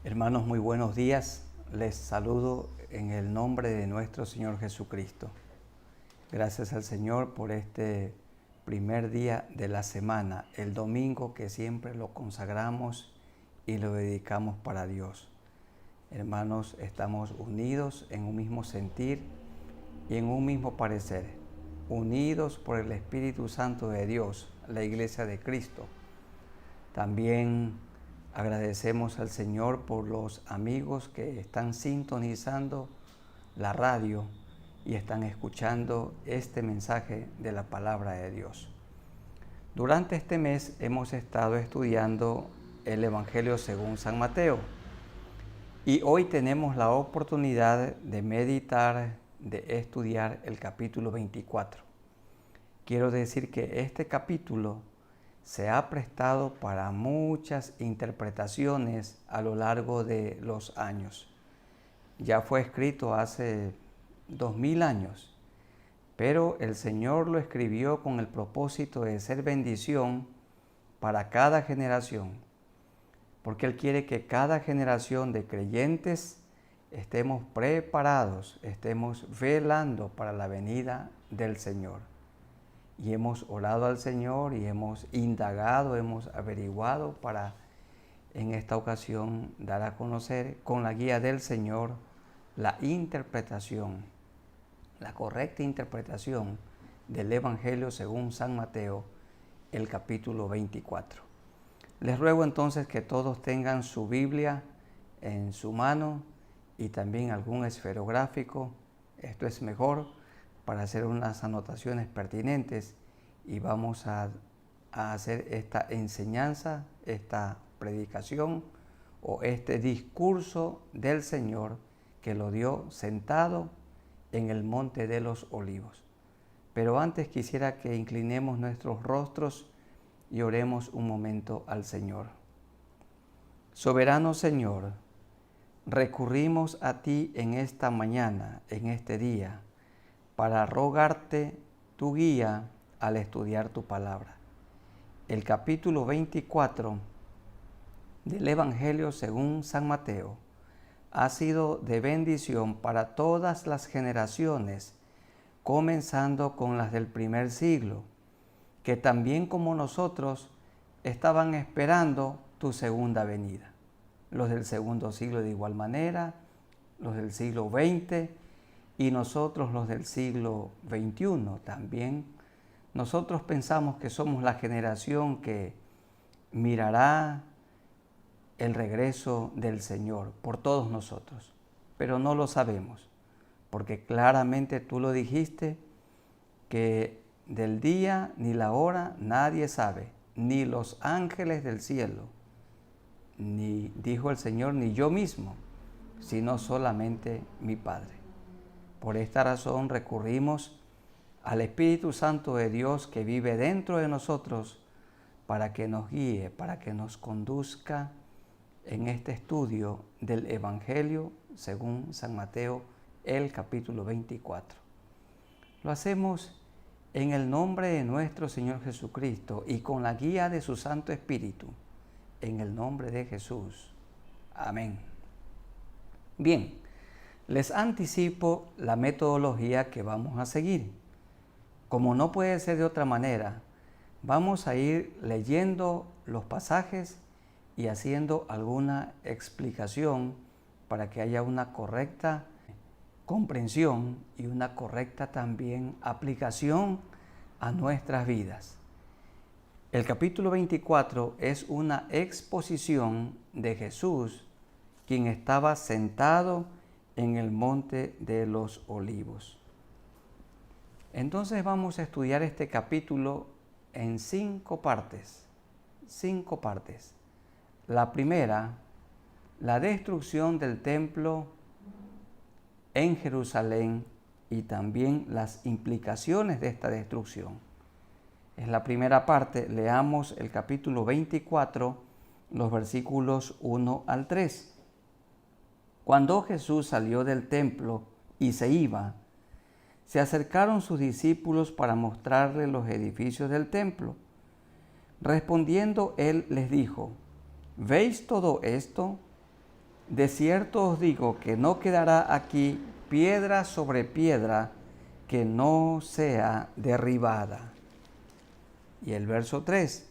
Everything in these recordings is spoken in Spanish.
Hermanos, muy buenos días. Les saludo en el nombre de nuestro Señor Jesucristo. Gracias al Señor por este primer día de la semana, el domingo que siempre lo consagramos y lo dedicamos para Dios. Hermanos, estamos unidos en un mismo sentir y en un mismo parecer, unidos por el Espíritu Santo de Dios, la Iglesia de Cristo. También agradecemos al Señor por los amigos que están sintonizando la radio y están escuchando este mensaje de la palabra de Dios. Durante este mes hemos estado estudiando el Evangelio según San Mateo y hoy tenemos la oportunidad de meditar, de estudiar el capítulo 24. Quiero decir que este capítulo se ha prestado para muchas interpretaciones a lo largo de los años. Ya fue escrito hace 2000 años, pero el Señor lo escribió con el propósito de ser bendición para cada generación, porque Él quiere que cada generación de creyentes estemos preparados, estemos velando para la venida del Señor. Y hemos orado al Señor y hemos indagado, hemos averiguado para en esta ocasión dar a conocer con la guía del Señor la interpretación, la correcta interpretación del Evangelio según San Mateo, el capítulo 24. Les ruego entonces que todos tengan su Biblia en su mano y también algún esferográfico. Esto es mejor para hacer unas anotaciones pertinentes y vamos a hacer esta enseñanza, esta predicación o este discurso del Señor que lo dio sentado en el Monte de los Olivos. Pero antes quisiera que inclinemos nuestros rostros y oremos un momento al Señor. Soberano Señor, recurrimos a ti en esta mañana, en este día, para rogarte tu guía al estudiar tu palabra. El capítulo 24 del Evangelio según San Mateo ha sido de bendición para todas las generaciones, comenzando con las del primer siglo, que también como nosotros estaban esperando tu segunda venida. Los del segundo siglo de igual manera, los del siglo XX, y nosotros los del siglo XXI también. Nosotros pensamos que somos la generación que mirará el regreso del Señor por todos nosotros, pero no lo sabemos, porque claramente tú lo dijiste, que del día ni la hora nadie sabe, ni los ángeles del cielo, ni, dijo el Señor, ni yo mismo, sino solamente mi Padre. Por esta razón recurrimos al Espíritu Santo de Dios que vive dentro de nosotros para que nos guíe, para que nos conduzca en este estudio del Evangelio según San Mateo, el capítulo 24. Lo hacemos en el nombre de nuestro Señor Jesucristo y con la guía de su Santo Espíritu, en el nombre de Jesús. Amén. Bien. Les anticipo la metodología que vamos a seguir. Como no puede ser de otra manera, vamos a ir leyendo los pasajes y haciendo alguna explicación para que haya una correcta comprensión y una correcta también aplicación a nuestras vidas. El capítulo 24 es una exposición de Jesús, quien estaba sentado en el Monte de los Olivos. Entonces vamos a estudiar este capítulo en 5 partes. 5 partes. La primera, la destrucción del templo en Jerusalén y también las implicaciones de esta destrucción. Es la primera parte. Leamos el capítulo 24, los versículos 1 al 3. Cuando Jesús salió del templo y se iba, se acercaron sus discípulos para mostrarle los edificios del templo. Respondiendo él les dijo: ¿Veis todo esto? De cierto os digo que no quedará aquí piedra sobre piedra que no sea derribada. Y el verso 3,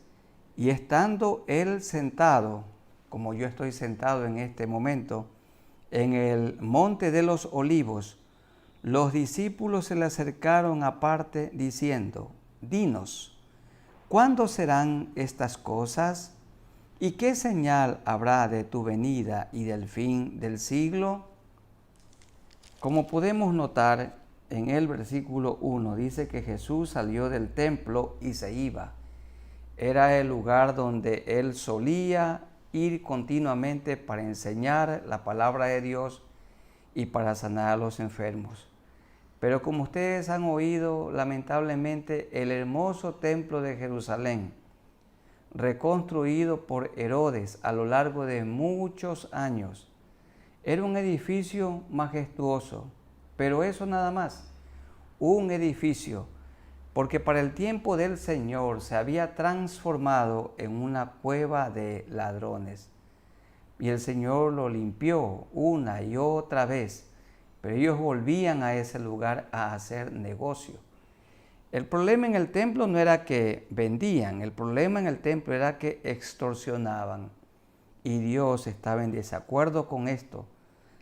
y estando él sentado, como yo estoy sentado en este momento, en el monte de los olivos, los discípulos se le acercaron aparte diciendo, dinos, ¿cuándo serán estas cosas? ¿Y qué señal habrá de tu venida y del fin del siglo? Como podemos notar en el versículo 1, dice que Jesús salió del templo y se iba. Era el lugar donde él solía ir continuamente para enseñar la palabra de Dios y para sanar a los enfermos. Pero como ustedes han oído, lamentablemente, el hermoso templo de Jerusalén, reconstruido por Herodes a lo largo de muchos años, era un edificio majestuoso, pero eso nada más, un edificio, porque para el tiempo del Señor se había transformado en una cueva de ladrones. Y el Señor lo limpió una y otra vez, pero ellos volvían a ese lugar a hacer negocio. El problema en el templo no era que vendían, el problema en el templo era que extorsionaban. Y Dios estaba en desacuerdo con esto.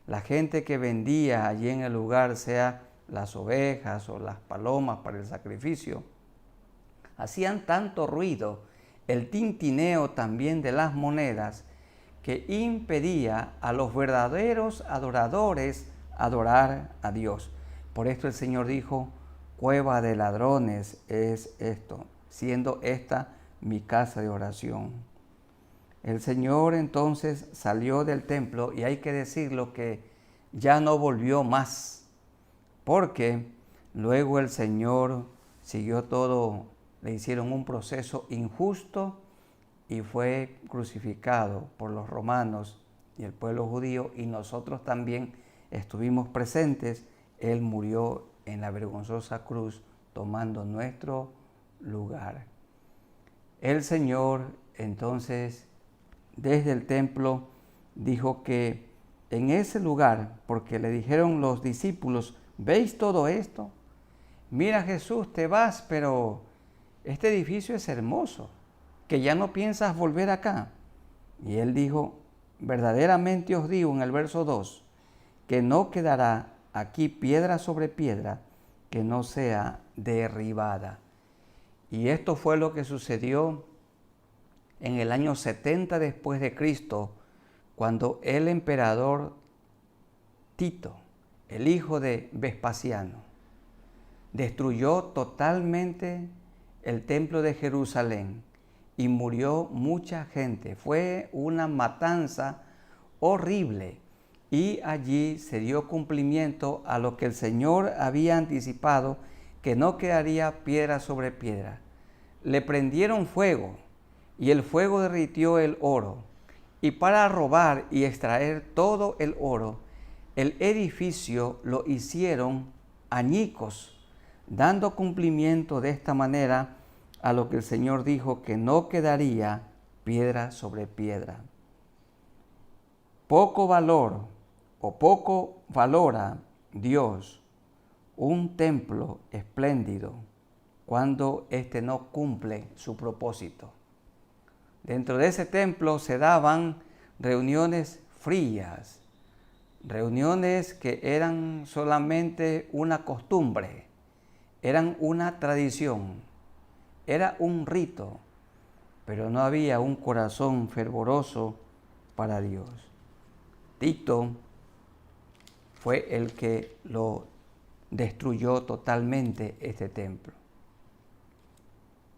La gente que vendía allí en el lugar, sea las ovejas o las palomas para el sacrificio, hacían tanto ruido, el tintineo también de las monedas, que impedía a los verdaderos adoradores adorar a Dios. Por esto el Señor dijo, cueva de ladrones es esto, siendo esta mi casa de oración. El Señor entonces salió del templo y hay que decirlo que ya no volvió más, porque luego el Señor siguió todo, le hicieron un proceso injusto y fue crucificado por los romanos y el pueblo judío, y nosotros también estuvimos presentes. Él murió en la vergonzosa cruz tomando nuestro lugar. El Señor entonces desde el templo dijo que en ese lugar, porque le dijeron los discípulos, ¿veis todo esto? Mira, Jesús, te vas, pero este edificio es hermoso, que ya no piensas volver acá. Y él dijo, verdaderamente os digo en el verso 2, que no quedará aquí piedra sobre piedra que no sea derribada. Y esto fue lo que sucedió en el año 70 después de Cristo, cuando el emperador Tito, el hijo de Vespasiano, destruyó totalmente el templo de Jerusalén y murió mucha gente. Fue una matanza horrible y allí se dio cumplimiento a lo que el Señor había anticipado, que no quedaría piedra sobre piedra. Le prendieron fuego y el fuego derritió el oro. Y para robar y extraer todo el oro, el edificio lo hicieron añicos, dando cumplimiento de esta manera a lo que el Señor dijo, que no quedaría piedra sobre piedra. Poco valor o poco valora Dios un templo espléndido cuando éste no cumple su propósito. Dentro de ese templo se daban reuniones frías, reuniones que eran solamente una costumbre, eran una tradición, era un rito, pero no había un corazón fervoroso para Dios. Tito fue el que lo destruyó totalmente, este templo.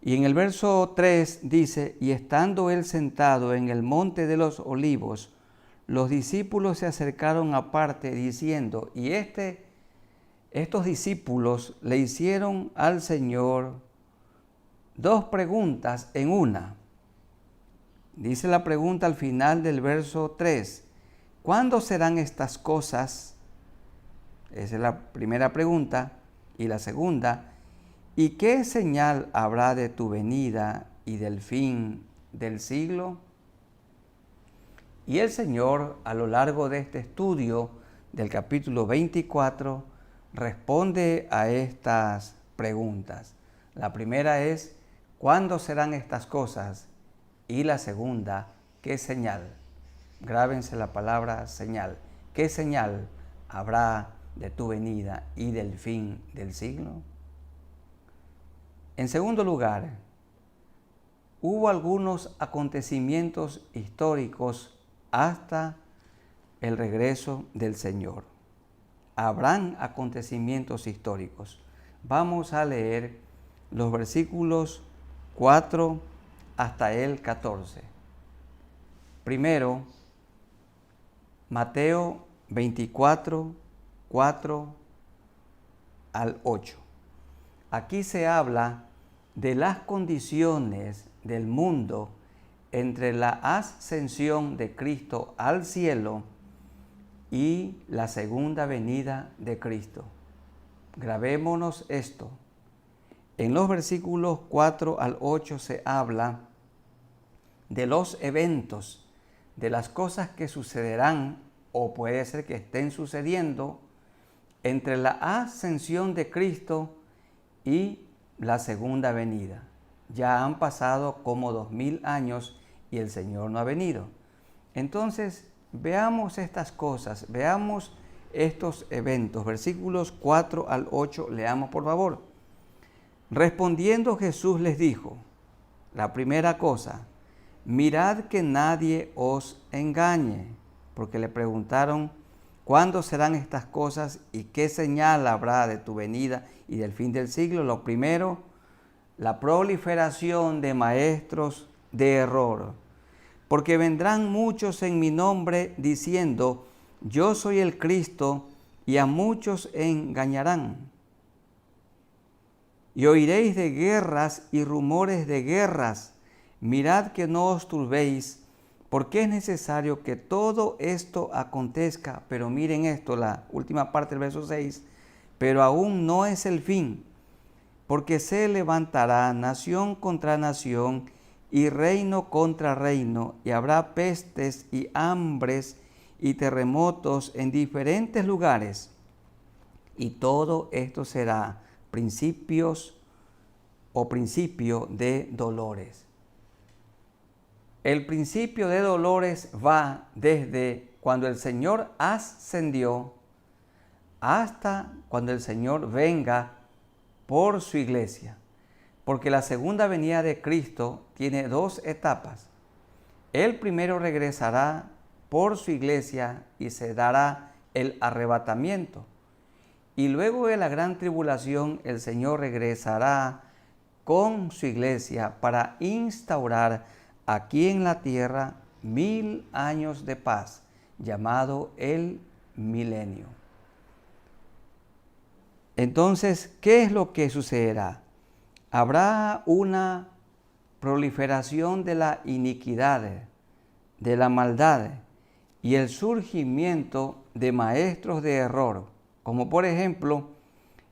Y en el verso 3 dice, y estando él sentado en el monte de los olivos, los discípulos se acercaron aparte diciendo, y estos discípulos le hicieron al Señor dos preguntas en una. Dice la pregunta al final del verso 3, ¿cuándo serán estas cosas? Esa es la primera pregunta. Y la segunda, ¿y qué señal habrá de tu venida y del fin del siglo? Y el Señor, a lo largo de este estudio del capítulo 24, responde a estas preguntas. La primera es, ¿cuándo serán estas cosas? Y la segunda, ¿qué señal? Grábense la palabra señal. ¿Qué señal habrá de tu venida y del fin del siglo? En segundo lugar, hubo algunos acontecimientos históricos hasta el regreso del Señor. Habrán acontecimientos históricos. Vamos a leer los versículos 4 hasta el 14. Primero, Mateo 24, 4 al 8. Aquí se habla de las condiciones del mundo entre la ascensión de Cristo al cielo y la segunda venida de Cristo. Grabémonos esto. En los versículos 4 al 8 se habla de los eventos, de las cosas que sucederán o puede ser que estén sucediendo entre la ascensión de Cristo y la segunda venida. Ya han pasado como 2000 años y el Señor no ha venido. Entonces, veamos estas cosas, veamos estos eventos. Versículos 4 al 8, leamos por favor. Respondiendo Jesús les dijo, la primera cosa, mirad que nadie os engañe, porque le preguntaron, ¿cuándo serán estas cosas y qué señal habrá de tu venida y del fin del siglo? Lo primero, la proliferación de maestros de error, porque vendrán muchos en mi nombre diciendo, yo soy el Cristo, y a muchos engañarán. Y oiréis de guerras y rumores de guerras. Mirad que no os turbéis, porque es necesario que todo esto acontezca. Pero miren esto, la última parte del verso 6, pero aún no es el fin, porque se levantará nación contra nación y reino contra reino, y habrá pestes y hambres y terremotos en diferentes lugares. Y todo esto será principio de dolores. El principio de dolores va desde cuando el Señor ascendió hasta cuando el Señor venga por su iglesia. Porque la segunda venida de Cristo tiene dos etapas. Él primero regresará por su iglesia y se dará el arrebatamiento. Y luego de la gran tribulación, el Señor regresará con su iglesia para instaurar aquí en la tierra 1000 años de paz, llamado el milenio. Entonces, ¿qué es lo que sucederá? Habrá una proliferación de la iniquidad, de la maldad y el surgimiento de maestros de error, como por ejemplo,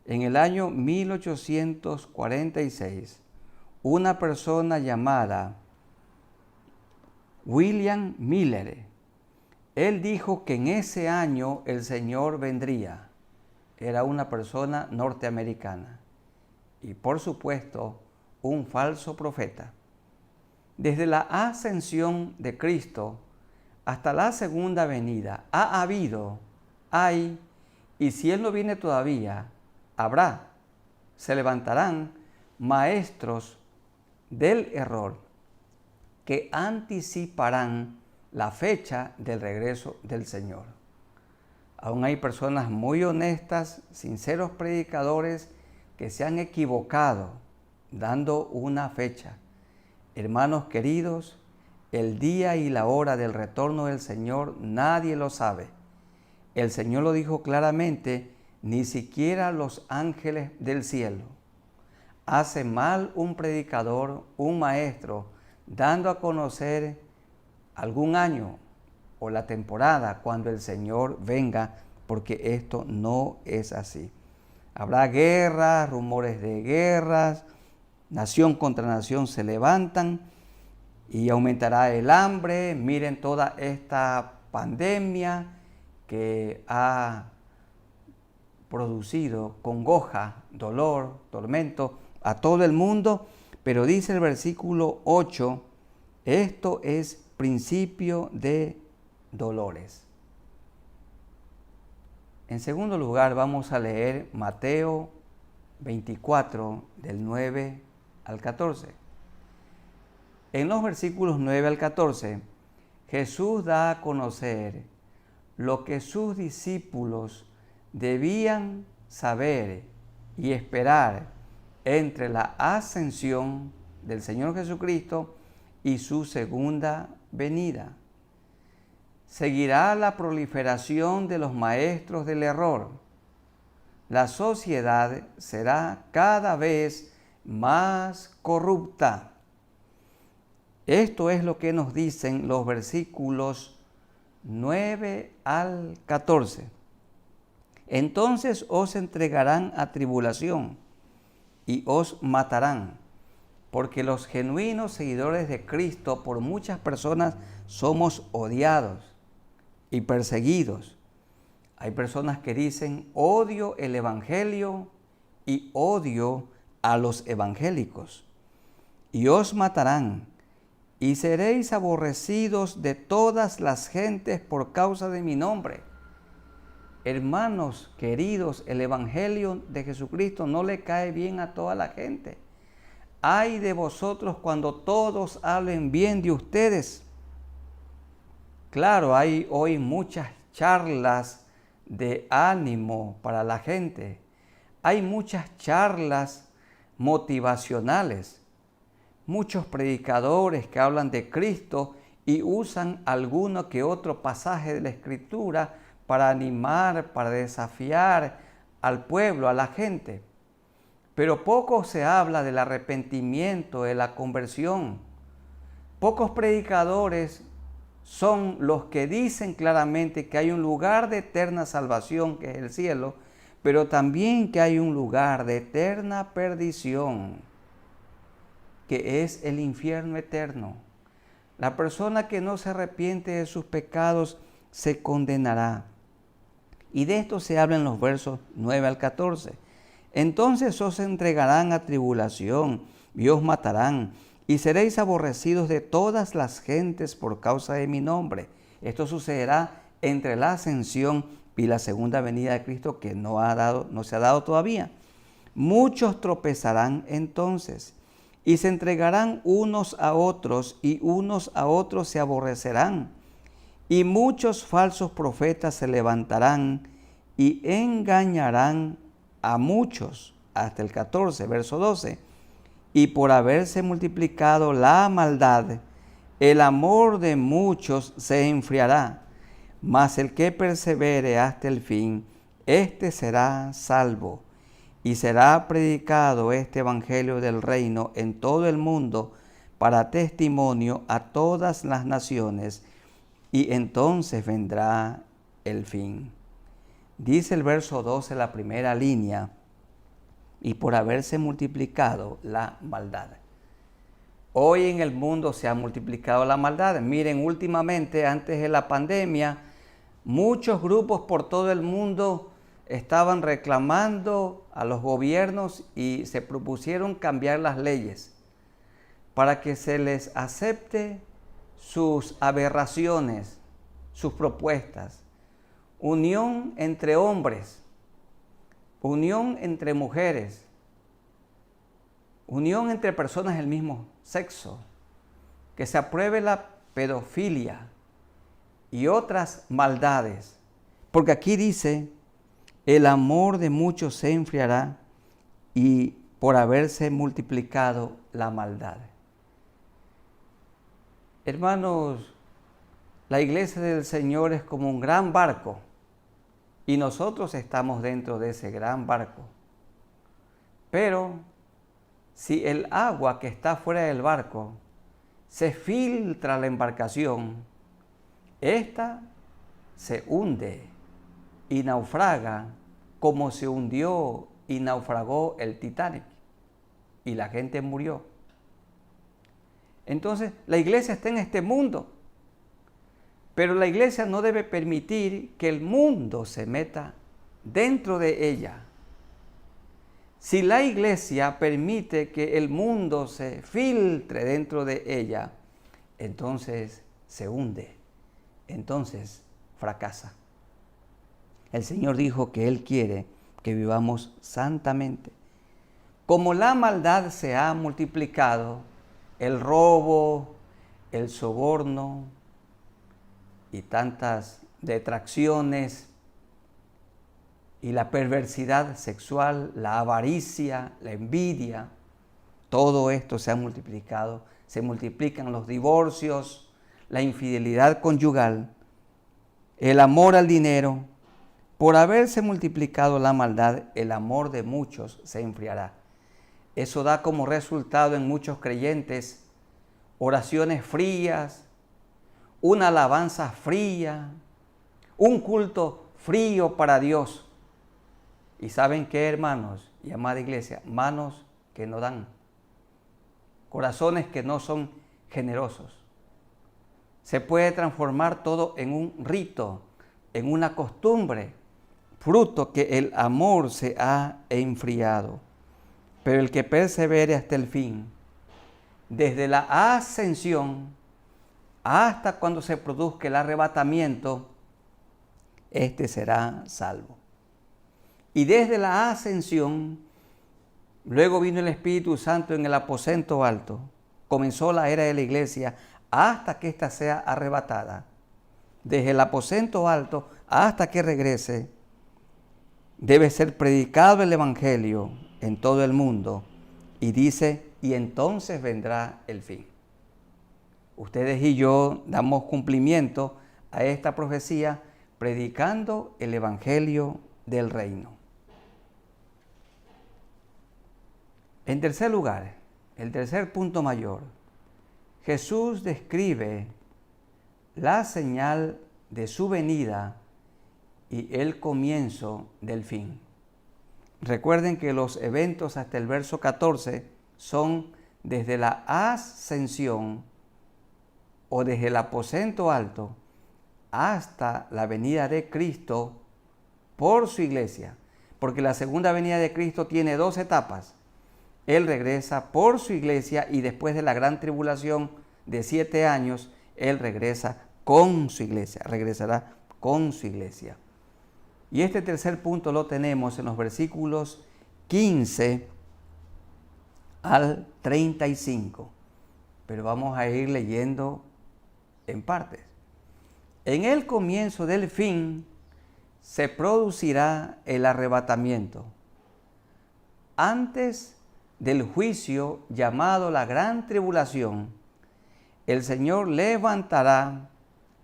en el año 1846, una persona llamada William Miller, él dijo que en ese año el Señor vendría. Era una persona norteamericana y por supuesto un falso profeta. Desde la ascensión de Cristo hasta la segunda venida hay, y si Él no viene todavía, habrá, se levantarán maestros del error que anticiparán la fecha del regreso del Señor. Aún hay personas muy honestas, sinceros predicadores que se han equivocado dando una fecha. Hermanos queridos, el día y la hora del retorno del Señor nadie lo sabe. El Señor lo dijo claramente, ni siquiera los ángeles del cielo. Hace mal un predicador, un maestro, dando a conocer algún año o la temporada cuando el Señor venga, porque esto no es así. Habrá guerras, rumores de guerras, nación contra nación se levantan, y aumentará el hambre. Miren toda esta pandemia que ha producido congoja, dolor, tormento a todo el mundo. Pero dice el versículo 8, esto es principio de dolores. En segundo lugar, vamos a leer Mateo 24, del 9 al 14. En los versículos 9 al 14, Jesús da a conocer lo que sus discípulos debían saber y esperar entre la ascensión del Señor Jesucristo y su segunda venida. Seguirá la proliferación de los maestros del error. La sociedad será cada vez más corrupta. Esto es lo que nos dicen los versículos 9 al 14. Entonces os entregarán a tribulación y os matarán, porque los genuinos seguidores de Cristo por muchas personas somos odiados y perseguidos. Hay personas que dicen odio el evangelio y odio a los evangélicos. Y os matarán y seréis aborrecidos de todas las gentes por causa de mi nombre. Hermanos queridos, el evangelio de Jesucristo no le cae bien a toda la gente. Ay de vosotros cuando todos hablen bien de ustedes. Claro, hay hoy muchas charlas de ánimo para la gente. Hay muchas charlas motivacionales. Muchos predicadores que hablan de Cristo y usan alguno que otro pasaje de la Escritura para animar, para desafiar al pueblo, a la gente. Pero poco se habla del arrepentimiento, de la conversión. Pocos predicadores son los que dicen claramente que hay un lugar de eterna salvación, que es el cielo, pero también que hay un lugar de eterna perdición, que es el infierno eterno. La persona que no se arrepiente de sus pecados se condenará. Y de esto se habla en los versos 9 al 14. Entonces os entregarán a tribulación y os matarán, y seréis aborrecidos de todas las gentes por causa de mi nombre. Esto sucederá entre la ascensión y la segunda venida de Cristo, que no se ha dado todavía. Muchos tropezarán entonces, y se entregarán unos a otros, y unos a otros se aborrecerán. Y muchos falsos profetas se levantarán y engañarán a muchos. Hasta el 14, verso 12. Y por haberse multiplicado la maldad, el amor de muchos se enfriará. Mas el que persevere hasta el fin, éste será salvo. Y será predicado este evangelio del reino en todo el mundo para testimonio a todas las naciones, y entonces vendrá el fin. Dice el verso 12, la primera línea, y por haberse multiplicado la maldad. Hoy en el mundo se ha multiplicado la maldad. Miren, últimamente, antes de la pandemia, muchos grupos por todo el mundo estaban reclamando a los gobiernos y se propusieron cambiar las leyes para que se les acepte sus aberraciones, sus propuestas. Unión entre hombres, unión entre mujeres, unión entre personas del mismo sexo, que se apruebe la pedofilia y otras maldades. Porque aquí dice, el amor de muchos se enfriará y por haberse multiplicado la maldad. Hermanos, la iglesia del Señor es como un gran barco y nosotros estamos dentro de ese gran barco. Pero si el agua que está fuera del barco se filtra a la embarcación, esta se hunde y naufraga como se hundió y naufragó el Titanic y la gente murió. Entonces, la iglesia está en este mundo, pero la iglesia no debe permitir que el mundo se meta dentro de ella. Si la iglesia permite que el mundo se filtre dentro de ella, entonces se hunde, entonces fracasa. El Señor dijo que Él quiere que vivamos santamente. Como la maldad se ha multiplicado, el robo, el soborno y tantas detracciones y la perversidad sexual, la avaricia, la envidia, todo esto se ha multiplicado. Se multiplican los divorcios, la infidelidad conyugal, el amor al dinero. Por haberse multiplicado la maldad, el amor de muchos se enfriará. Eso da como resultado en muchos creyentes oraciones frías, una alabanza fría, un culto frío para Dios. ¿Y saben qué, hermanos y amada iglesia? Manos que no dan, corazones que no son generosos. Se puede transformar todo en un rito, en una costumbre, fruto que el amor se ha enfriado. Pero el que persevere hasta el fin, desde la ascensión hasta cuando se produzca el arrebatamiento, este será salvo. Y desde la ascensión, luego vino el Espíritu Santo en el aposento alto, comenzó la era de la iglesia hasta que ésta sea arrebatada. Desde el aposento alto hasta que regrese, debe ser predicado el Evangelio en todo el mundo. Y dice, y entonces vendrá el fin. Ustedes y yo damos cumplimiento a esta profecía predicando el Evangelio del reino. En tercer lugar, el tercer punto mayor, Jesús describe la señal de su venida y el comienzo del fin. Recuerden que los eventos hasta el verso 14 son desde la ascensión o desde el aposento alto hasta la venida de Cristo por su iglesia. Porque la segunda venida de Cristo tiene dos etapas. Él regresa por su iglesia y después de la gran tribulación de 7 años, Él regresa con su iglesia, regresará con su iglesia. Y este tercer punto lo tenemos en los versículos 15 al 35. Pero vamos a ir leyendo en partes. En el comienzo del fin se producirá el arrebatamiento. Antes del juicio llamado la gran tribulación, el Señor levantará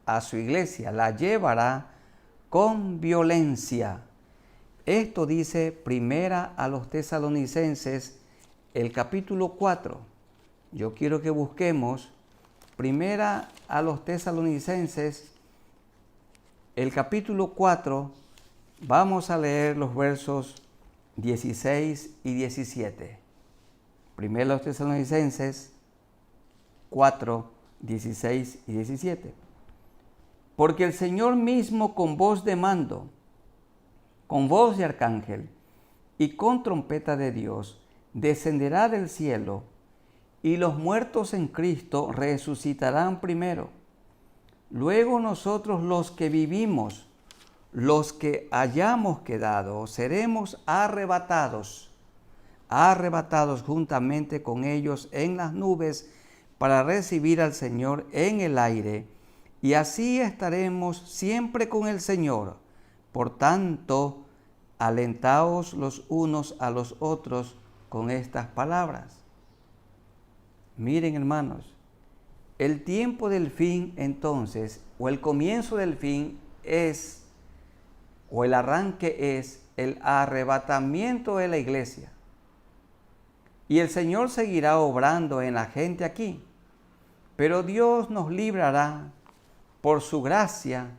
a su iglesia, la llevará con violencia. Esto dice Primera a los Tesalonicenses, el capítulo 4. Yo quiero que busquemos Primera a los Tesalonicenses, el capítulo 4. Vamos a leer los versos 16 y 17. Primera a los Tesalonicenses 4, 16 y 17. Porque el Señor mismo con voz de mando, con voz de arcángel y con trompeta de Dios, descenderá del cielo, y los muertos en Cristo resucitarán primero. Luego nosotros los que vivimos, los que hayamos quedado, seremos arrebatados juntamente con ellos en las nubes para recibir al Señor en el aire, y así estaremos siempre con el Señor. Por tanto, alentaos los unos a los otros con estas palabras. Miren, hermanos, el tiempo del fin entonces, o el comienzo del fin es, o el arranque es, el arrebatamiento de la iglesia. Y el Señor seguirá obrando en la gente aquí, pero Dios nos librará por su gracia,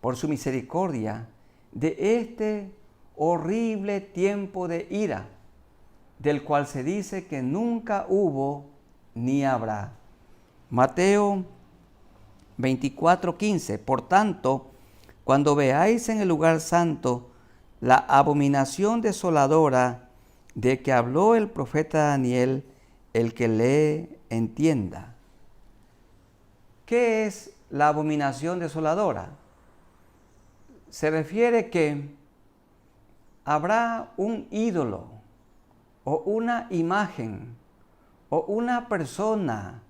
por su misericordia, de este horrible tiempo de ira, del cual se dice que nunca hubo ni habrá. Mateo 24:15. Por tanto, cuando veáis en el lugar santo la abominación desoladora de que habló el profeta Daniel, el que lee entienda. ¿Qué es la abominación desoladora? Se refiere que habrá un ídolo o una imagen o una persona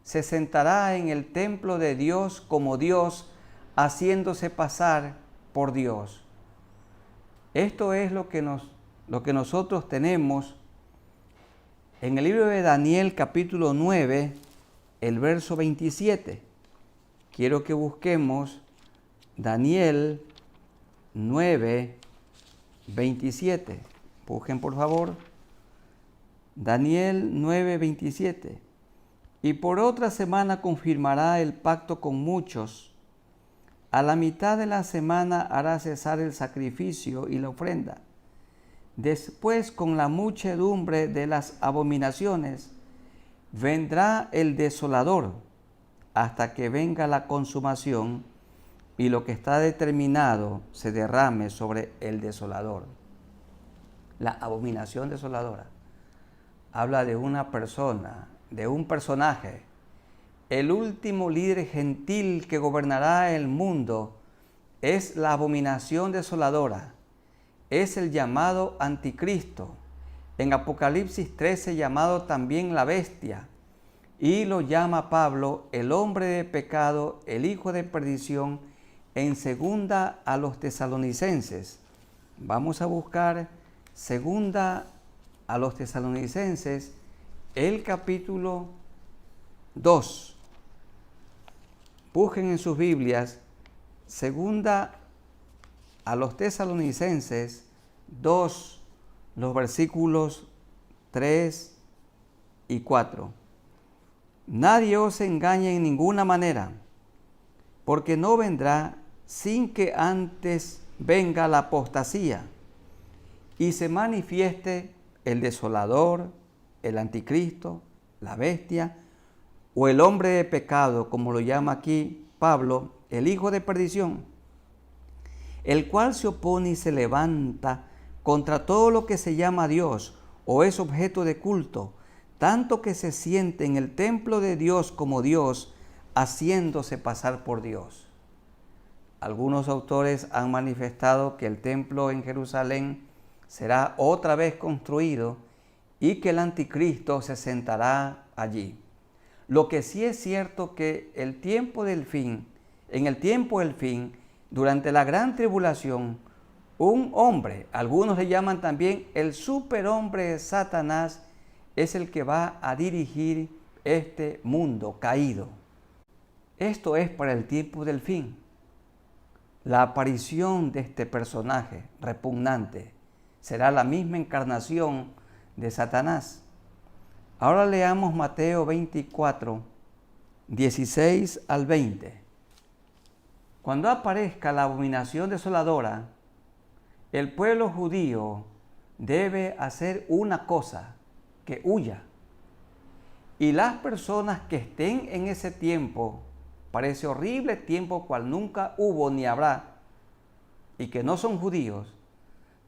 se sentará en el templo de Dios como Dios, haciéndose pasar por Dios. Esto es lo que nosotros tenemos en el libro de Daniel capítulo 9, el verso 27. Quiero que busquemos Daniel 9, 27. Busquen por favor. Daniel 9, 27. Y por otra semana confirmará el pacto con muchos. A la mitad de la semana hará cesar el sacrificio y la ofrenda. Después, con la muchedumbre de las abominaciones, vendrá el desolador, hasta que venga la consumación y lo que está determinado se derrame sobre el desolador. La abominación desoladora habla de una persona, de un personaje, el último líder gentil que gobernará el mundo. Es la abominación desoladora, es el llamado anticristo, en Apocalipsis 13 llamado también la bestia, y lo llama Pablo el hombre de pecado, el hijo de perdición, en segunda a los tesalonicenses. Vamos a buscar segunda a los tesalonicenses, el capítulo 2. Busquen en sus Biblias, segunda a los tesalonicenses 2, los versículos 3 y 4. Nadie os engañe en ninguna manera, porque no vendrá sin que antes venga la apostasía y se manifieste el desolador, el anticristo, la bestia o el hombre de pecado, como lo llama aquí Pablo, el hijo de perdición, el cual se opone y se levanta contra todo lo que se llama Dios o es objeto de culto, tanto que se siente en el templo de Dios como Dios, haciéndose pasar por Dios. Algunos autores han manifestado que el templo en Jerusalén será otra vez construido y que el anticristo se sentará allí. Lo que sí es cierto que en el tiempo del fin, durante la gran tribulación, un hombre, algunos le llaman también el superhombre Satanás, es el que va a dirigir este mundo caído. Esto es para el tiempo del fin. La aparición de este personaje repugnante será la misma encarnación de Satanás. Ahora leamos Mateo 24, 16 al 20. Cuando aparezca la abominación desoladora, el pueblo judío debe hacer una cosa, que huya. Y las personas que estén en ese tiempo, para ese horrible tiempo cual nunca hubo ni habrá, y que no son judíos,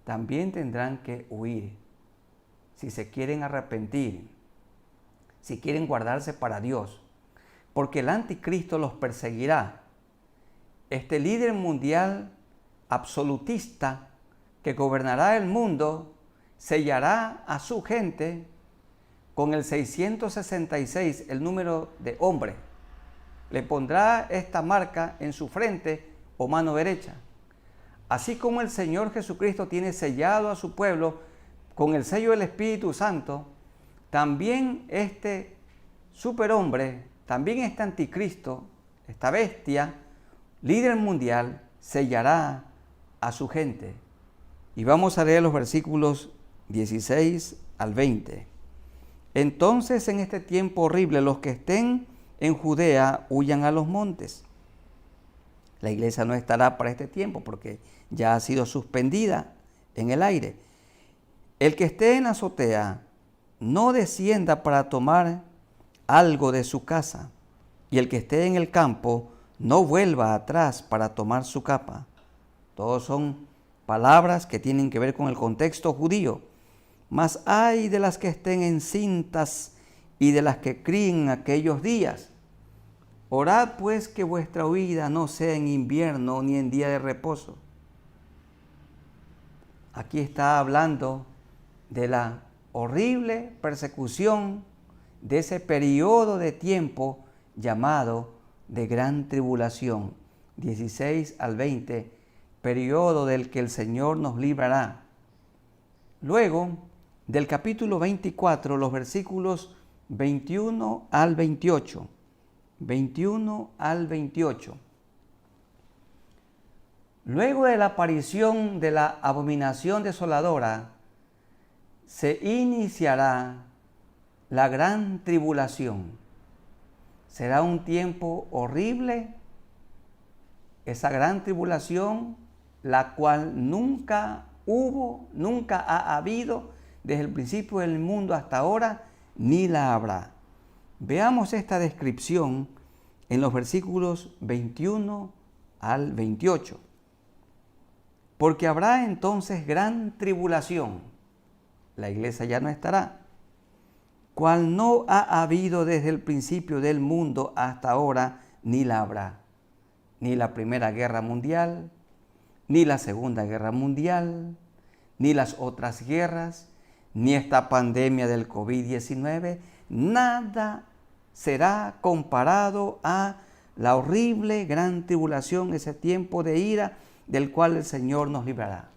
también tendrán que huir. Si se quieren arrepentir, si quieren guardarse para Dios, porque el anticristo los perseguirá. Este líder mundial absolutista que gobernará el mundo sellará a su gente con el 666, el número de hombre. Le pondrá esta marca en su frente o mano derecha. Así como el Señor Jesucristo tiene sellado a su pueblo con el sello del Espíritu Santo, también este superhombre, también este anticristo, esta bestia, líder mundial, sellará a su gente. Y vamos a leer los versículos 16 al 20. Entonces, en este tiempo horrible, los que estén en Judea huyan a los montes. La iglesia no estará para este tiempo porque ya ha sido suspendida en el aire. El que esté en la azotea no descienda para tomar algo de su casa, y el que esté en el campo no vuelva atrás para tomar su capa. Todos son palabras que tienen que ver con el contexto judío. Mas ay de las que estén encintas y de las que críen en aquellos días. Orad pues que vuestra huida no sea en invierno ni en día de reposo. Aquí está hablando de la horrible persecución de ese periodo de tiempo llamado de gran tribulación, 16 al 20, periodo del que el Señor nos librará. Luego, del capítulo 24, los versículos 21 al 28. 21 al 28. Luego de la aparición de la abominación desoladora, se iniciará la gran tribulación. Será un tiempo horrible, esa gran tribulación, la cual nunca hubo, nunca ha habido desde el principio del mundo hasta ahora, ni la habrá. Veamos esta descripción en los versículos 21 al 28. Porque habrá entonces gran tribulación. La iglesia ya no estará. Cual no ha habido desde el principio del mundo hasta ahora, ni la habrá. Ni la Primera Guerra Mundial, ni la Segunda Guerra Mundial, ni las otras guerras, ni esta pandemia del COVID-19, nada será comparado a la horrible gran tribulación, ese tiempo de ira del cual el Señor nos librará.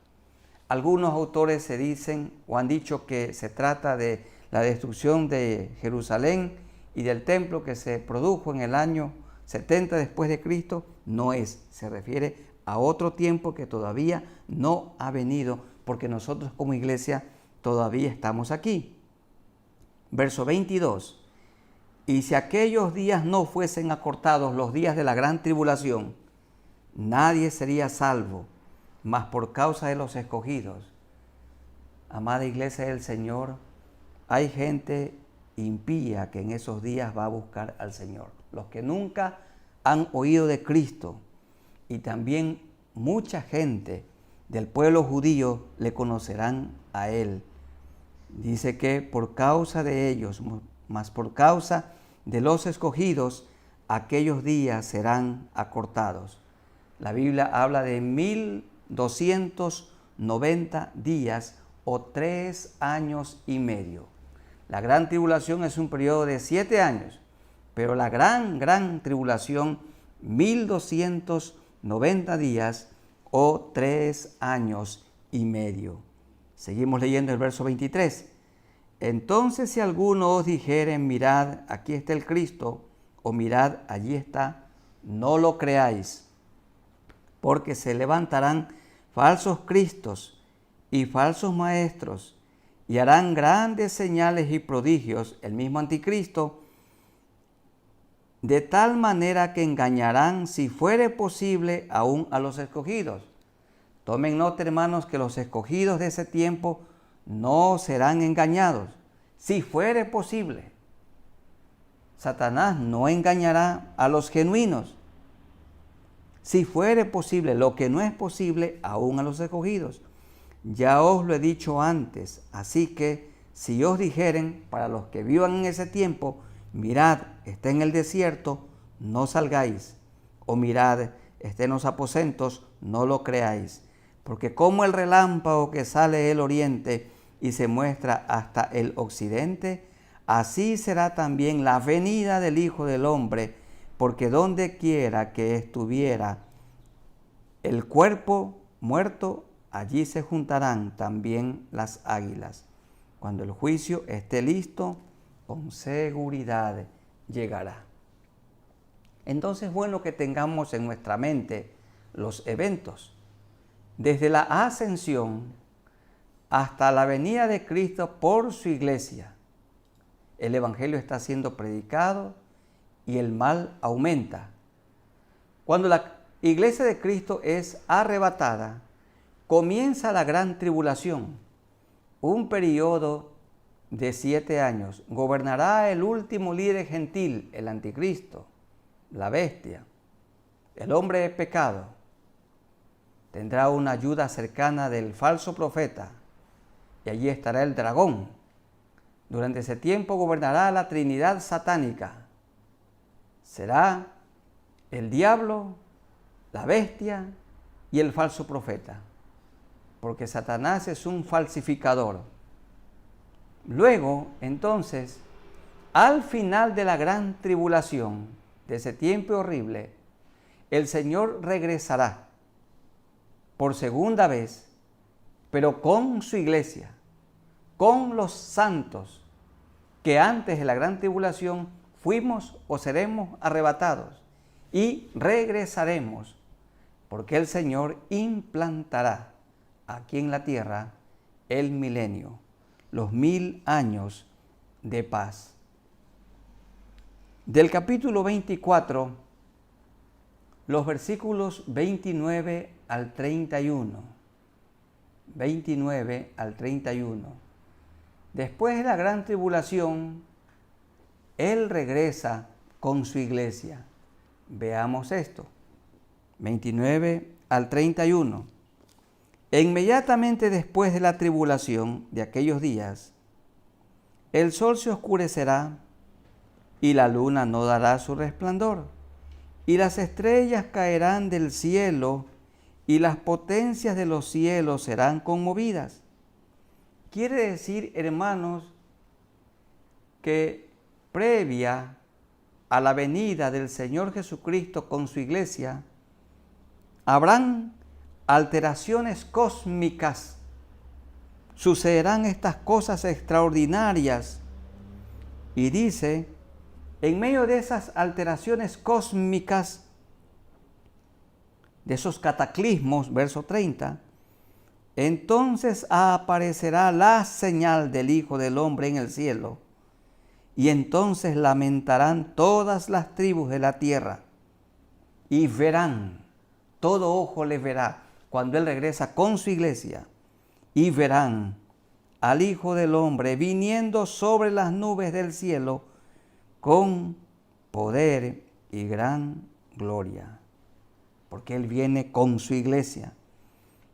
Algunos autores se dicen o han dicho que se trata de la destrucción de Jerusalén y del templo que se produjo en el año 70 después de Cristo. No es, se refiere a otro tiempo que todavía no ha venido, porque nosotros como iglesia todavía estamos aquí. Verso 22. Y si aquellos días no fuesen acortados, los días de la gran tribulación, nadie sería salvo, mas por causa de los escogidos. Amada iglesia del Señor, hay gente impía que en esos días va a buscar al Señor. Los que nunca han oído de Cristo, y también mucha gente del pueblo judío le conocerán a Él. Dice que por causa de ellos, mas por causa de los escogidos, aquellos días serán acortados. La Biblia habla de 1290 días o 3 años y medio. La gran tribulación es un periodo de 7 años, pero la gran tribulación, 1290 días o 3 años y medio. Seguimos leyendo el verso 23. Entonces si alguno os dijere, mirad, aquí está el Cristo, o mirad, allí está, no lo creáis, porque se levantarán falsos cristos y falsos maestros, y harán grandes señales y prodigios, el mismo anticristo, de tal manera que engañarán, si fuere posible, aún a los escogidos. Tomen nota, hermanos, que los escogidos de ese tiempo no serán engañados, si fuere posible. Satanás no engañará a los genuinos. Si fuere posible, lo que no es posible, aún a los escogidos. Ya os lo he dicho antes, así que si os dijeren, para los que vivan en ese tiempo, mirad, está en el desierto, no salgáis, o mirad, está en los aposentos, no lo creáis, porque como el relámpago que sale del oriente y se muestra hasta el occidente, así será también la venida del Hijo del Hombre, porque donde quiera que estuviera el cuerpo muerto, allí se juntarán también las águilas. Cuando el juicio esté listo, con seguridad llegará. Entonces, bueno que tengamos en nuestra mente los eventos. Desde la ascensión hasta la venida de Cristo por su iglesia, el Evangelio está siendo predicado y el mal aumenta. Cuando la iglesia de Cristo es arrebatada, comienza la gran tribulación, un periodo de 7 años, gobernará el último líder gentil, el anticristo, la bestia, el hombre de pecado. Tendrá una ayuda cercana del falso profeta, y allí estará el dragón. Durante ese tiempo gobernará la Trinidad satánica. Será el diablo, la bestia y el falso profeta, porque Satanás es un falsificador. Luego, entonces, al final de la gran tribulación, de ese tiempo horrible, el Señor regresará por segunda vez, pero con su iglesia, con los santos, que antes de la gran tribulación fuimos o seremos arrebatados, y regresaremos, porque el Señor implantará aquí en la tierra el milenio, los 1000 años de paz. Del capítulo 24, los versículos 29 al 31. 29 al 31. Después de la gran tribulación, Él regresa con su iglesia. Veamos esto. 29 al 31. Inmediatamente después de la tribulación de aquellos días, el sol se oscurecerá y la luna no dará su resplandor, y las estrellas caerán del cielo y las potencias de los cielos serán conmovidas. Quiere decir, hermanos, que previa a la venida del Señor Jesucristo con su iglesia, habrán alteraciones cósmicas. Sucederán estas cosas extraordinarias. Y dice, en medio de esas alteraciones cósmicas, de esos cataclismos, verso 30, entonces aparecerá la señal del Hijo del Hombre en el cielo, y entonces lamentarán todas las tribus de la tierra, y verán, todo ojo les verá, cuando Él regresa con su iglesia, y verán al Hijo del Hombre viniendo sobre las nubes del cielo con poder y gran gloria, porque Él viene con su iglesia,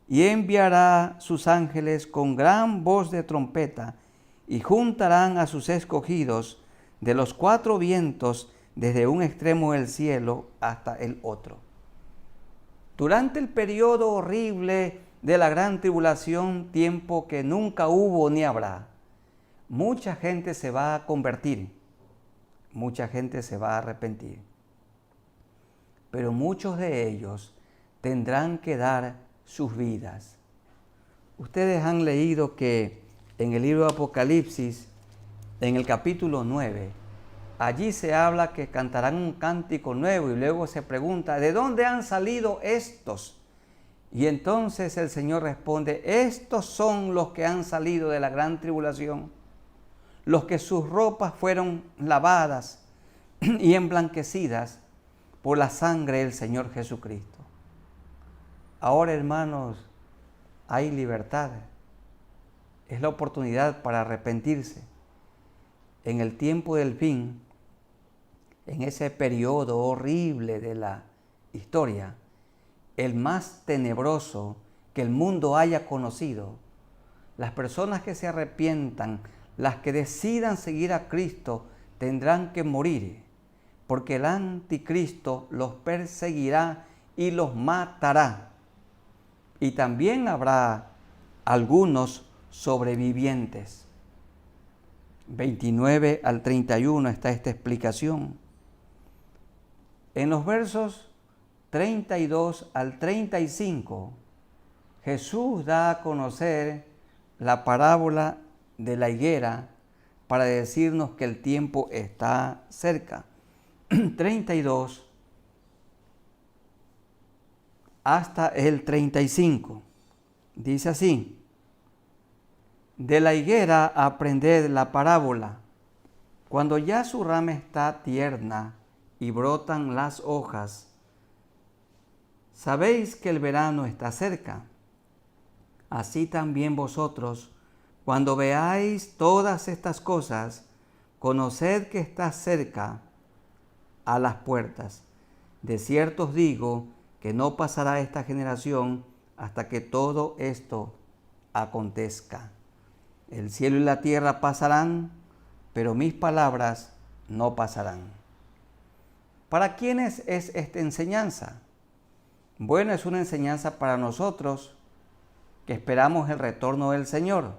y enviará sus ángeles con gran voz de trompeta, y juntarán a sus escogidos de los 4 vientos, desde un extremo del cielo hasta el otro. Durante el periodo horrible de la gran tribulación, tiempo que nunca hubo ni habrá, mucha gente se va a convertir, mucha gente se va a arrepentir, pero muchos de ellos tendrán que dar sus vidas. Ustedes han leído que en el libro de Apocalipsis, en el capítulo 9, allí se habla que cantarán un cántico nuevo, y luego se pregunta, ¿de dónde han salido estos? Y entonces el Señor responde, estos son los que han salido de la gran tribulación, los que sus ropas fueron lavadas y emblanquecidas por la sangre del Señor Jesucristo. Ahora, hermanos, hay libertad. Es la oportunidad para arrepentirse. En el tiempo del fin, en ese periodo horrible de la historia, el más tenebroso que el mundo haya conocido, las personas que se arrepientan, las que decidan seguir a Cristo, tendrán que morir, porque el anticristo los perseguirá y los matará. Y también habrá algunos sobrevivientes. 29 al 31 está esta explicación. En los versos 32 al 35, Jesús da a conocer la parábola de la higuera para decirnos que el tiempo está cerca. 32 hasta el 35. Dice así: de la higuera aprended la parábola. Cuando ya su rama está tierna y brotan las hojas, sabéis que el verano está cerca. Así también vosotros, Cuando veáis todas estas cosas, conoced que está cerca a las puertas. De cierto os digo que no pasará esta generación hasta que todo esto acontezca. El cielo y la tierra pasarán, pero mis palabras no pasarán. ¿Para quiénes es esta enseñanza? Bueno, es una enseñanza para nosotros que esperamos el retorno del Señor,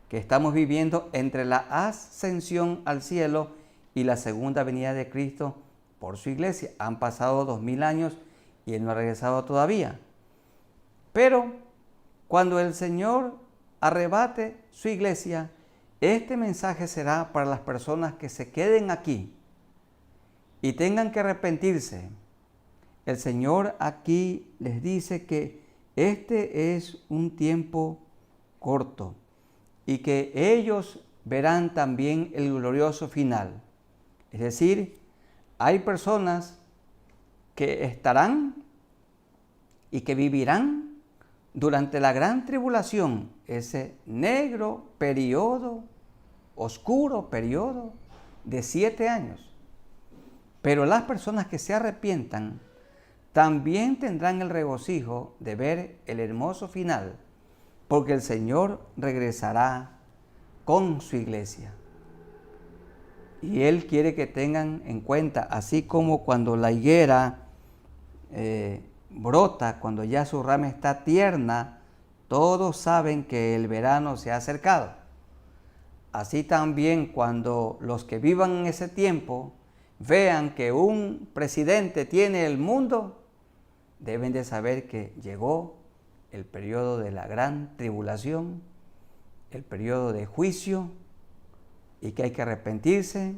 que estamos viviendo entre la ascensión al cielo y la segunda venida de Cristo por su iglesia. Han pasado 2000 años y Él no ha regresado todavía. Pero cuando el Señor arrebate su iglesia, este mensaje será para las personas que se queden aquí y tengan que arrepentirse. El Señor aquí les dice que este es un tiempo corto y que ellos verán también el glorioso final. Es decir, hay personas que estarán y que vivirán durante la gran tribulación, ese negro periodo, oscuro periodo de 7 años. Pero las personas que se arrepientan también tendrán el regocijo de ver el hermoso final, porque el Señor regresará con su iglesia. Y Él quiere que tengan en cuenta, así como cuando la higuera brota, cuando ya su rama está tierna, todos saben que el verano se ha acercado. Así también cuando los que vivan en ese tiempo vean que un presidente tiene el mundo, deben de saber que llegó el periodo de la gran tribulación, el periodo de juicio, y que hay que arrepentirse,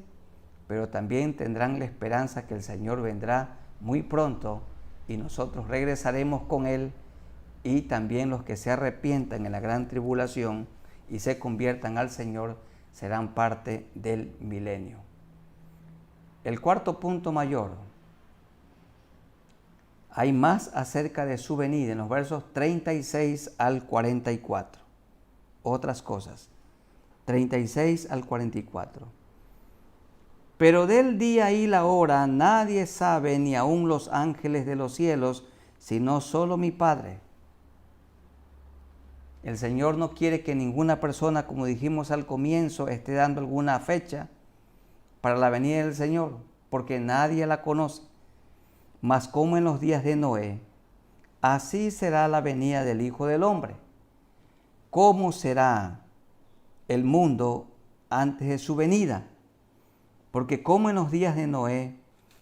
pero también tendrán la esperanza que el Señor vendrá muy pronto y nosotros regresaremos con Él, y también los que se arrepientan en la gran tribulación y se conviertan al Señor serán parte del milenio. El cuarto punto mayor. Hay más acerca de su venida en los versos 36 al 44. Otras cosas. 36 al 44. Pero del día y la hora nadie sabe, ni aun los ángeles de los cielos, sino solo mi Padre. El Señor no quiere que ninguna persona, como dijimos al comienzo, esté dando alguna fecha para la venida del Señor, porque nadie la conoce. Mas como en los días de Noé, así será la venida del Hijo del Hombre. ¿Cómo será el mundo antes de su venida? Porque como en los días de Noé,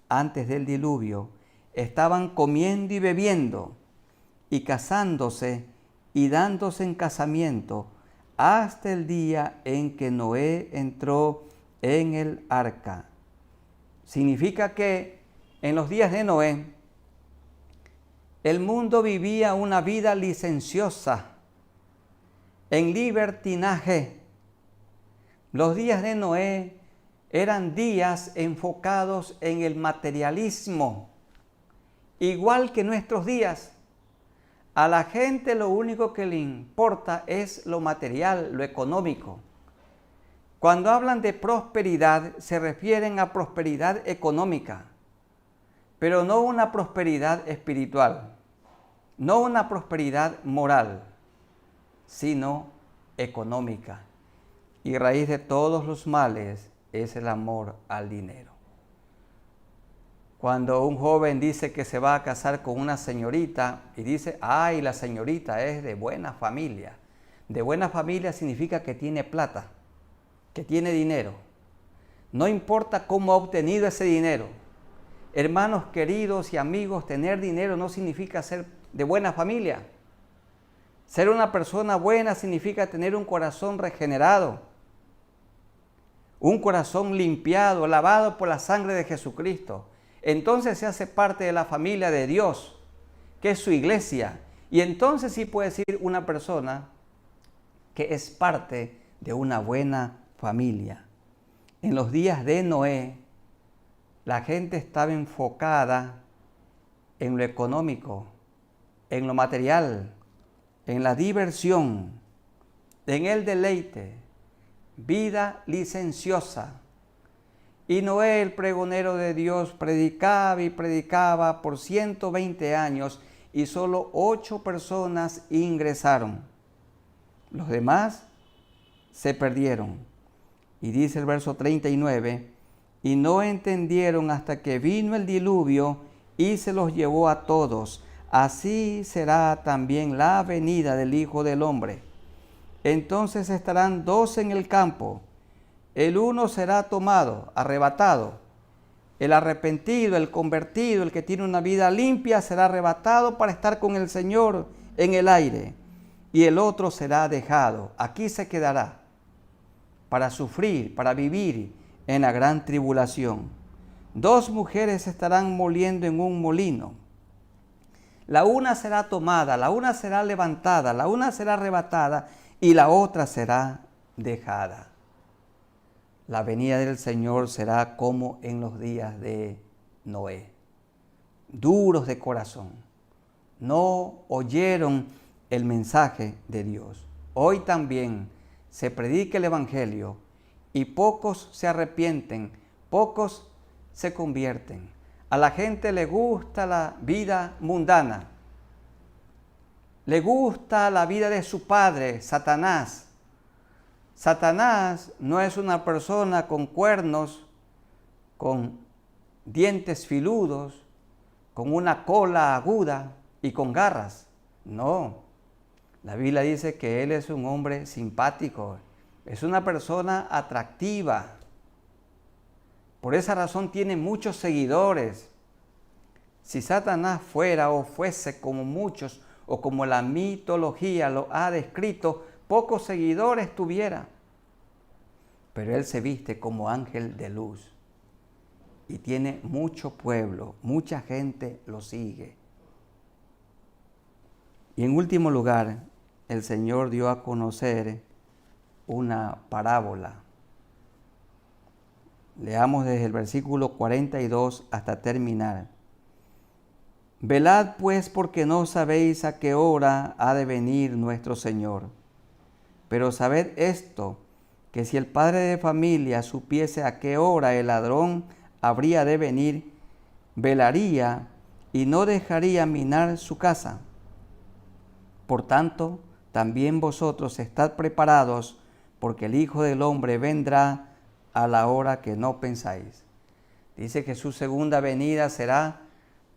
antes del diluvio, estaban comiendo y bebiendo, y casándose y dándose en casamiento, hasta el día en que Noé entró en el arca. Significa que en los días de Noé, el mundo vivía una vida licenciosa, en libertinaje. Los días de Noé eran días enfocados en el materialismo, igual que nuestros días. A la gente lo único que le importa es lo material, lo económico. Cuando hablan de prosperidad, se refieren a prosperidad económica, pero no una prosperidad espiritual, no una prosperidad moral, sino económica. Y raíz de todos los males es el amor al dinero. Cuando un joven dice que se va a casar con una señorita y dice, ay, la señorita es de buena familia. De buena familia significa que tiene plata, que tiene dinero. No importa cómo ha obtenido ese dinero. Hermanos queridos y amigos, tener dinero no significa ser de buena familia. Ser una persona buena significa tener un corazón regenerado, un corazón limpiado, lavado por la sangre de Jesucristo. Entonces se hace parte de la familia de Dios, que es su iglesia. Y entonces sí puede ser una persona que es parte de una buena familia. En los días de Noé, la gente estaba enfocada en lo económico, en lo material, en la diversión. en el deleite, vida licenciosa. Y Noé, el pregonero de Dios, predicaba y predicaba por 120 años y solo 8 personas ingresaron. Los demás se perdieron. Y dice el verso 39, y no entendieron hasta que vino el diluvio y se los llevó a todos. Así será también la venida del Hijo del Hombre. Entonces estarán 2 en el campo. El uno será tomado, arrebatado. El arrepentido, el convertido, el que tiene una vida limpia, será arrebatado para estar con el Señor en el aire. Y el otro será dejado. Aquí se quedará para sufrir, para vivir en la gran tribulación. 2 mujeres estarán moliendo en un molino. La una será tomada, la una será levantada, la una será arrebatada y la otra será dejada. La venida del Señor será como en los días de Noé. Duros de corazón. No oyeron el mensaje de Dios. Hoy también se predica el Evangelio y pocos se arrepienten, pocos se convierten. A la gente le gusta la vida mundana. Le gusta la vida de su padre, Satanás. Satanás no es una persona con cuernos, con dientes filudos, con una cola aguda y con garras. No, la Biblia dice que él es un hombre simpático, es una persona atractiva. Por esa razón tiene muchos seguidores. Si Satanás fuera o fuese como muchos o como la mitología lo ha descrito, pocos seguidores tuviera. Pero él se viste como ángel de luz y tiene mucho pueblo, mucha gente lo sigue. Y en último lugar, el Señor dio a conocer una parábola. Leamos desde el versículo 42 hasta terminar. Velad pues, porque no sabéis a qué hora ha de venir nuestro Señor. Pero sabed esto, que si el padre de familia supiese a qué hora el ladrón habría de venir, velaría y no dejaría minar su casa. Por tanto, también vosotros estad preparados, porque el Hijo del Hombre vendrá a la hora que no pensáis. Dice que su segunda venida será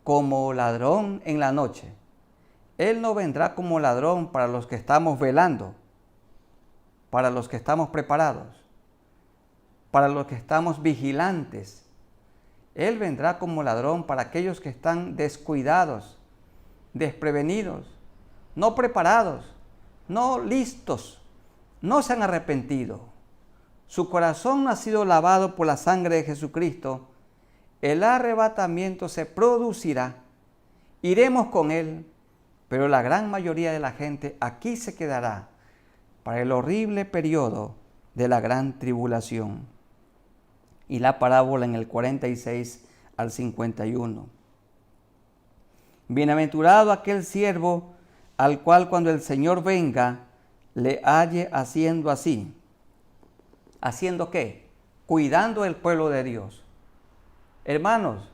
como ladrón en la noche. Él no vendrá como ladrón para los que estamos velando, para los que estamos preparados, para los que estamos vigilantes. Él vendrá como ladrón para aquellos que están descuidados, desprevenidos, no preparados, no listos, no se han arrepentido. Su corazón no ha sido lavado por la sangre de Jesucristo. El arrebatamiento se producirá. Iremos con Él, pero la gran mayoría de la gente aquí se quedará para el horrible periodo de la gran tribulación. Y la parábola en el 46 al 51. Bienaventurado aquel siervo al cual cuando el Señor venga le halle haciendo así. ¿Haciendo qué? Cuidando el pueblo de Dios. Hermanos,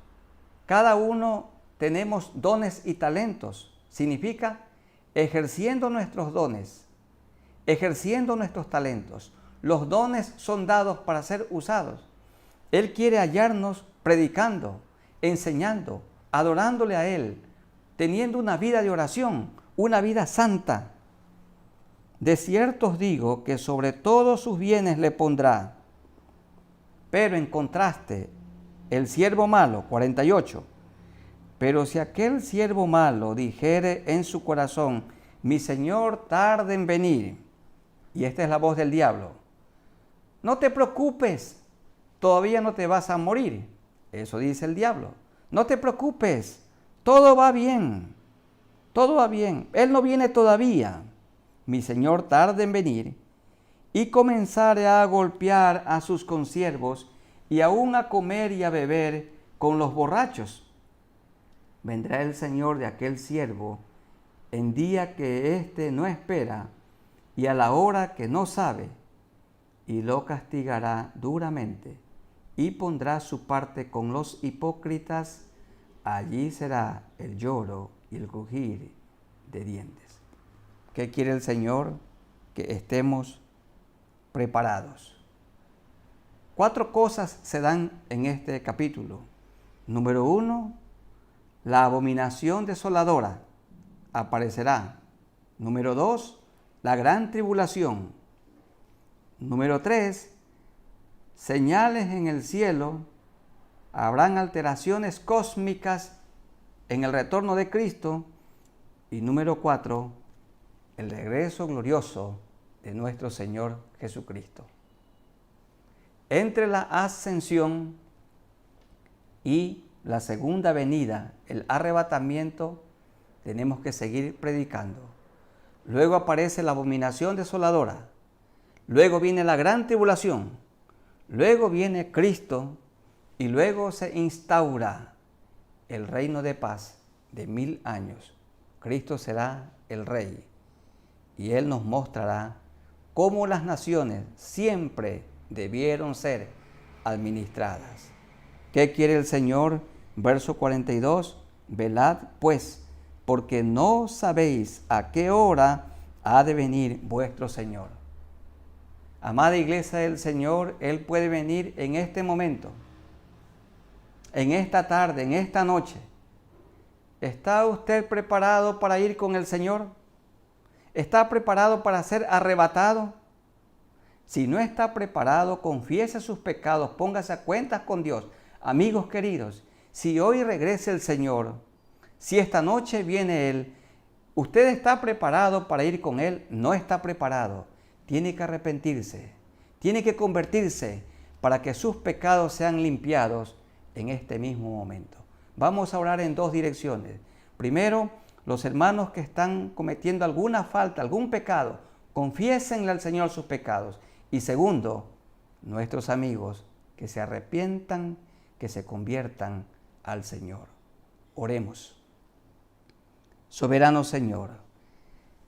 cada uno tenemos dones y talentos. Significa ejerciendo nuestros dones, ejerciendo nuestros talentos. Los dones son dados para ser usados. Él quiere hallarnos predicando, enseñando, adorándole a Él, teniendo una vida de oración, una vida santa. De cierto os digo que sobre todos sus bienes le pondrá. Pero en contraste, el siervo malo, 48. Pero si aquel siervo malo dijere en su corazón, mi Señor tarde en venir, y esta es la voz del diablo, no te preocupes, todavía no te vas a morir. Eso dice el diablo. No te preocupes, todo va bien, todo va bien. Él no viene todavía. Mi Señor tarde en venir, y comenzare a golpear a sus consiervos y aún a comer y a beber con los borrachos. Vendrá el Señor de aquel siervo en día que éste no espera, y a la hora que no sabe, y lo castigará duramente, y pondrá su parte con los hipócritas. Allí será el lloro y el crujir de dientes. ¿Qué quiere el Señor? Que estemos preparados. 4 cosas se dan en este capítulo. Número 1, la abominación desoladora aparecerá. Número 2, la gran tribulación. Número 3, señales en el cielo. Habrán alteraciones cósmicas en el retorno de Cristo. Y número 4, el regreso glorioso de nuestro Señor Jesucristo. Entre la ascensión y la segunda venida, el arrebatamiento, tenemos que seguir predicando. Luego aparece la abominación desoladora. Luego viene la gran tribulación. Luego viene Cristo y luego se instaura el reino de paz de 1000 años. Cristo será el Rey y Él nos mostrará cómo las naciones siempre debieron ser administradas. ¿Qué quiere el Señor? Verso 42, velad pues, porque no sabéis a qué hora ha de venir vuestro Señor. Amada iglesia del Señor, Él puede venir en este momento, en esta tarde, en esta noche. ¿Está usted preparado para ir con el Señor? ¿Está preparado para ser arrebatado? Si no está preparado, confiese sus pecados, póngase a cuentas con Dios. Amigos queridos, si hoy regresa el Señor, si esta noche viene Él, ¿usted está preparado para ir con Él? No está preparado. Tiene que arrepentirse, tiene que convertirse para que sus pecados sean limpiados en este mismo momento. Vamos a orar en 2 direcciones. Primero, los hermanos que están cometiendo alguna falta, algún pecado, confiésenle al Señor sus pecados. Y segundo, nuestros amigos que se arrepientan, que se conviertan al Señor. Oremos. Soberano Señor,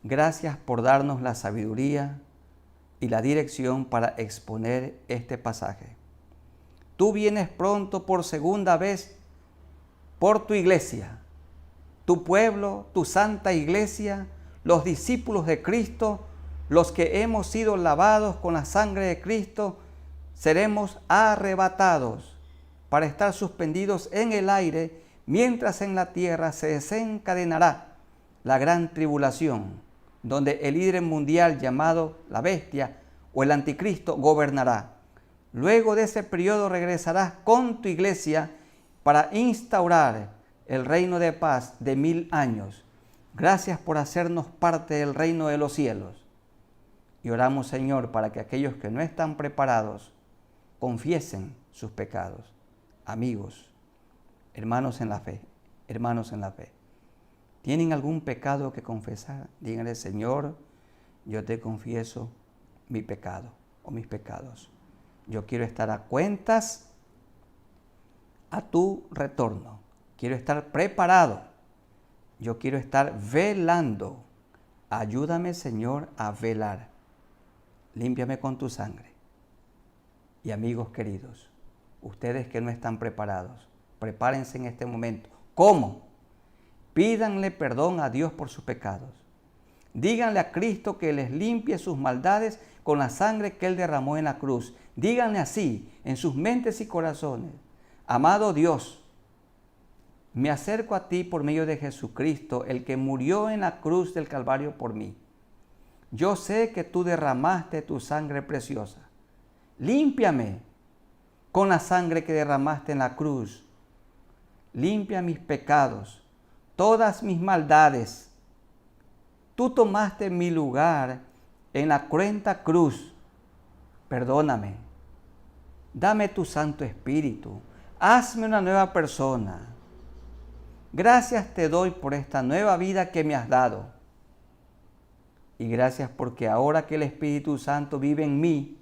gracias por darnos la sabiduría y la dirección para exponer este pasaje. Tú vienes pronto por segunda vez por tu iglesia, tu pueblo, tu santa iglesia, los discípulos de Cristo, los que hemos sido lavados con la sangre de Cristo, seremos arrebatados para estar suspendidos en el aire, mientras en la tierra se desencadenará la gran tribulación, donde el líder mundial llamado la bestia o el anticristo gobernará. Luego de ese periodo regresarás con tu iglesia para instaurar el reino de paz de 1000 años. Gracias por hacernos parte del reino de los cielos. Y oramos, Señor, para que aquellos que no están preparados confiesen sus pecados. Amigos, hermanos en la fe, ¿tienen algún pecado que confesar? Díganle, Señor, yo te confieso mi pecado o mis pecados. Yo quiero estar a cuentas a tu retorno. Quiero estar preparado. Yo quiero estar velando. Ayúdame, Señor, a velar. Límpiame con tu sangre. Y amigos queridos, ustedes que no están preparados, prepárense en este momento. ¿Cómo? Pídanle perdón a Dios por sus pecados. Díganle a Cristo que les limpie sus maldades con la sangre que Él derramó en la cruz. Díganle así en sus mentes y corazones: amado Dios, me acerco a ti por medio de Jesucristo, el que murió en la cruz del Calvario por mí. Yo sé que tú derramaste tu sangre preciosa. Límpiame con la sangre que derramaste en la cruz. Limpia mis pecados, todas mis maldades. Tú tomaste mi lugar en la cruenta cruz. Perdóname. Dame tu Santo Espíritu. Hazme una nueva persona. Gracias te doy por esta nueva vida que me has dado. Y gracias porque ahora que el Espíritu Santo vive en mí,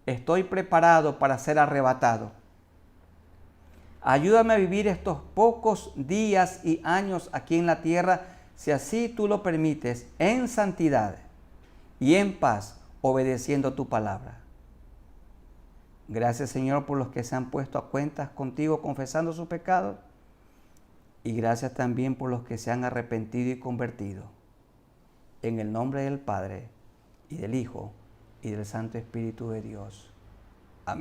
estoy preparado para ser arrebatado. Ayúdame a vivir estos pocos días y años aquí en la tierra, si así tú lo permites, en santidad. y en paz, obedeciendo tu palabra. Gracias, Señor, por los que se han puesto a cuentas contigo confesando sus pecados. Y gracias también por los que se han arrepentido y convertido. En el nombre del Padre, y del Hijo, y del Santo Espíritu de Dios.